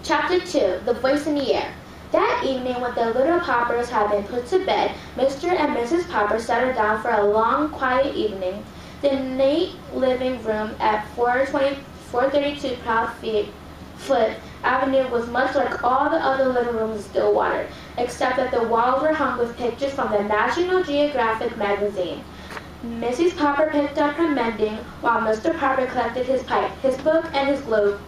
Chapter 2. The Voice in the Air. That evening, when the little Poppers had been put to bed, Mr. and Mrs. Popper settled down for a long, quiet evening. The neat living room at 432 Proudfoot Avenue was much like all the other living rooms in Stillwater, except that the walls were hung with pictures from the National Geographic magazine. Mrs. Popper picked up her mending, while Mr. Popper collected his pipe, his book, and his globe.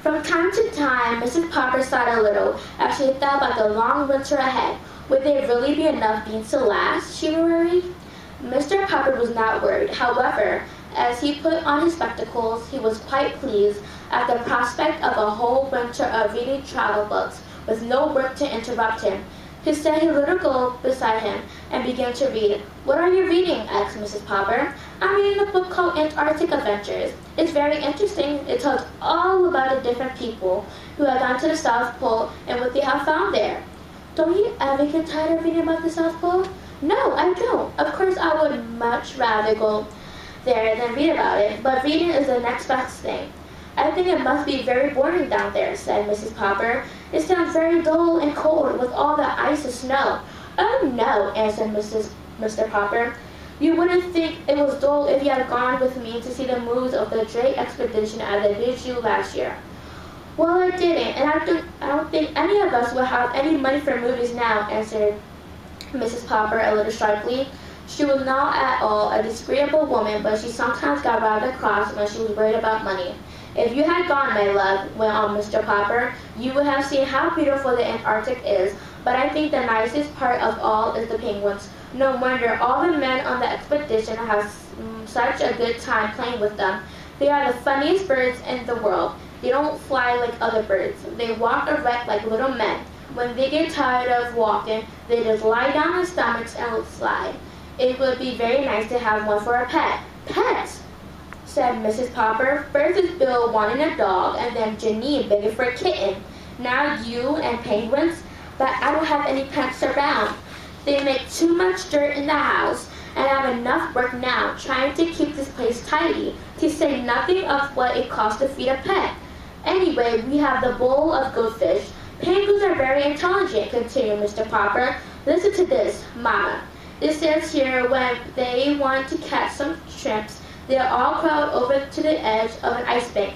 From time to time, Mrs. Popper sighed a little as she thought about the long winter ahead. Would there really be enough beans to last, she worried? Mr. Popper was not worried. However, as he put on his spectacles, he was quite pleased at the prospect of a whole winter of reading travel books with no work to interrupt him. He set his little globe beside him and began to read. "What are you reading?" asked Mrs. Popper. "I'm reading a book called Antarctic Adventures. It's very interesting. It tells all about the different people who have gone to the South Pole and what they have found there." "Don't you ever get tired of reading about the South Pole?" "No, I don't. Of course, I would much rather go there than read about it, but reading is the next best thing." "I think it must be very boring down there," said Mrs. Popper. "It sounds very dull and cold with all the ice and snow." "Oh, no," answered Mr. Popper. "You wouldn't think it was dull if you had gone with me to see the moves of the Drake expedition at the Bijou last year." "Well, I didn't, and I don't think any of us will have any money for movies now," answered Mrs. Popper a little sharply. She was not at all a disagreeable woman, but she sometimes got rather cross when she was worried about money. "If you had gone, my love," went on Mr. Popper, "you would have seen how beautiful the Antarctic is, but I think the nicest part of all is the penguins. No wonder all the men on the expedition have such a good time playing with them. They are the funniest birds in the world. They don't fly like other birds. They walk erect like little men. When they get tired of walking, they just lie down on their stomachs and slide. It would be very nice to have one for a pet." "Pets," said Mrs. Popper. "First is Bill wanting a dog, and then Janine begging for a kitten. Now you and penguins, but I don't have any pets around. They make too much dirt in the house, and I have enough work now trying to keep this place tidy, to say nothing of what it costs to feed a pet. Anyway, we have the bowl of goldfish. Penguins are very intelligent," continued Mr. Popper. "Listen to this, Mama. It says here when they want to catch some shrimps, they all crowd over to the edge of an ice bank.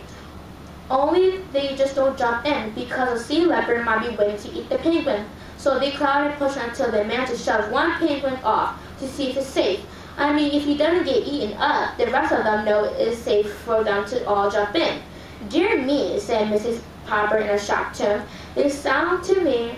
Only they just don't jump in because a sea leopard might be waiting to eat the penguin. So they crowd and push until they manage to shove one penguin off to see if it's safe. I mean, if he doesn't get eaten up, the rest of them know it's safe for them to all jump in." "Dear me," said Mrs. Popper in a shocked tone. "They sound to me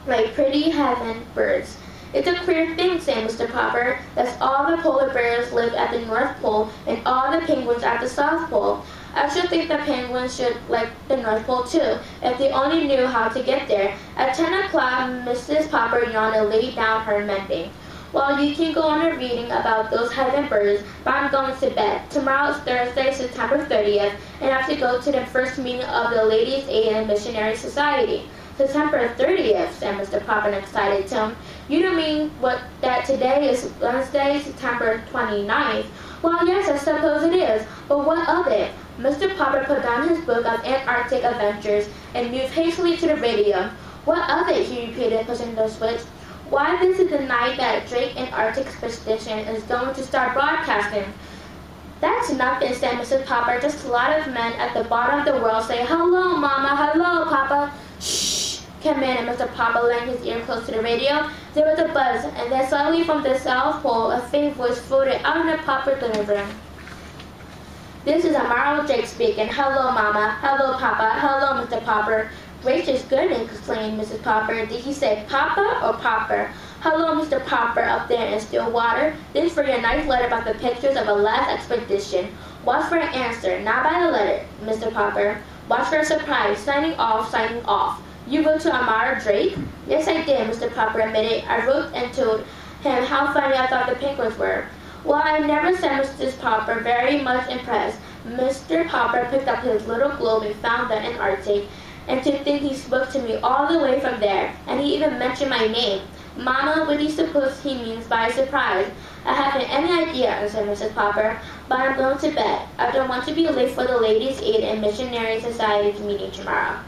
like pretty heaven birds." "It's a queer thing," said Mr. Popper, "that all the polar bears live at the North Pole and all the penguins at the South Pole. I should think the penguins should like the North Pole too, if they only knew how to get there." At 10 o'clock, Mrs. Popper yawned and laid down her mending. "Well, you can go on reading about those heaven birds, but I'm going to bed. Tomorrow is Thursday, September 30th, and I have to go to the first meeting of the Ladies' Aid and Missionary Society." "September 30th, said Mr. Popper in an excited tone. "You don't mean that today is Wednesday, September 29th? "Well, yes, I suppose it is, but what of it?" Mr. Popper put down his book of Antarctic Adventures and moved hastily to the radio. "What of it?" he repeated, pushing the switch. "Why, this is the night that Drake Antarctic Expedition is going to start broadcasting." "That's nothing," said Mrs. Popper. "Just a lot of men at the bottom of the world say, 'Hello, Mama, hello, Papa.'" "Shh!" commanded Mr. Popper, laying his ear close to the radio. There was a buzz, and then suddenly from the South Pole, a faint voice floated out in the Popper living room. "This is Amaro Drake speaking. Hello, Mama. Hello, Papa. Hello, Mr. Popper." "Gracious goodness," exclaimed Mrs. Popper. "Did he say Papa or Popper?" "Hello, Mr. Popper, up there in Stillwater. This is for your nice letter about the pictures of the last expedition. Watch for an answer, not by the letter, Mr. Popper. Watch for a surprise. Signing off, signing off." "You wrote to Amaro Drake?" "Yes, I did," Mr. Popper admitted. "I wrote and told him how funny I thought the penguins were." "Well, I never," said Mrs. Popper, very much impressed. Mr. Popper picked up his little globe and found the Antarctic. "And to think he spoke to me all the way from there, and he even mentioned my name. Mama, what do you suppose he means by surprise?" "I haven't any idea," answered Mrs. Popper, I'm going to bed. I don't want to be late for the Ladies' Aid and Missionary Society's meeting tomorrow.